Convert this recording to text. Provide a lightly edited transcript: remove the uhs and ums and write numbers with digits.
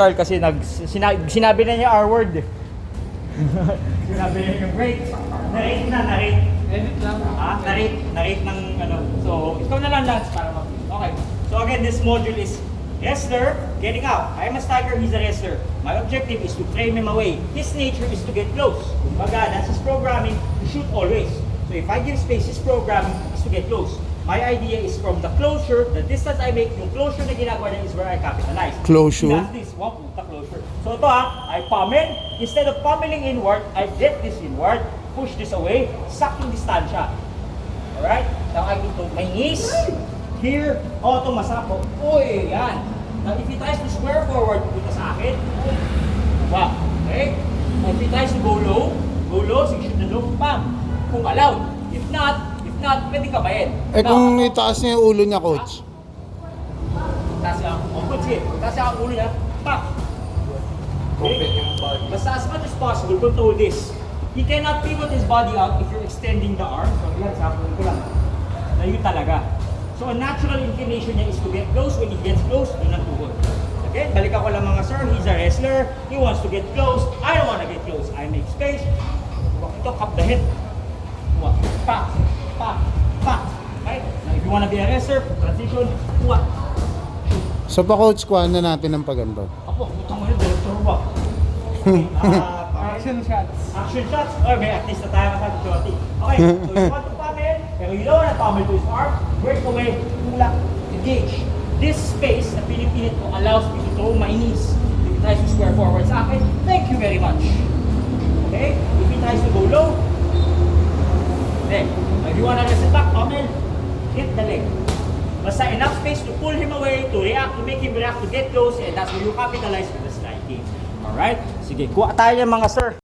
Carl kasi sinabi na niya R word. Sinabi na yung break. Narate. Edit lang. Narate ng ano. So, ikaw na lang Lance para mag okay. So again, this module is wrestler getting out. I am a striker, he's a wrestler. My objective is to frame him away. His nature is to get close. Kumbaga, that's his programming to shoot always. So if I give space, his programming is to get close. My idea is from the closure, the distance I make, yung closure na ginagawa niya is where I capitalize. Closure? That's this, wow, puta closure. So ito I pummel. Instead of pummeling inward, I get this inward, push this away, sucking distansya. Alright? Now I need to, my knees, here, ito masapo. Uy, yan. Now if he tries to square forward, pupunta sa akin. Wow, okay? If he tries to go low, sige, shoot na low, bam. Kung allowed. If not, pwede ka bayan. Kung itaas niya yung ulo niya, coach. Taas niya ang taas niya ang ulo niya, pak! Okay? Basta as much as possible, control this. He cannot pivot his body out if you're extending the arm. So yan, sabi ko lang. Layo talaga. So a natural inclination niya is to get close. When he gets close, yun ang tuhod. Okay? Balikan ko lang mga sir, he's a wrestler. He wants to get close. I don't want to get close. I make space. Ito, cup the head. Pak! Right? Now, if you want to be a wrestler, transition, kuha. So pa coach, kuhaan na natin ng paganda. Apo, butang mo yun, director ba? Okay, Action shots. action shots. Or may at least na tayo masabi, shorty. Okay, so you want to pummel, pero you don't want to pummel to his arm, break away, tulak, engage. This space na pinipilit ko allows me to throw my knees. If he tries to square forward sa akin, thank you very much. Okay? If he tries to go low, then, if you want to reset back, pummel, hit the leg. Basta enough space to pull him away, to react, to make him react, to get close, and that's where you capitalize with the striking. Alright? Sige, kuha tayo mga sir.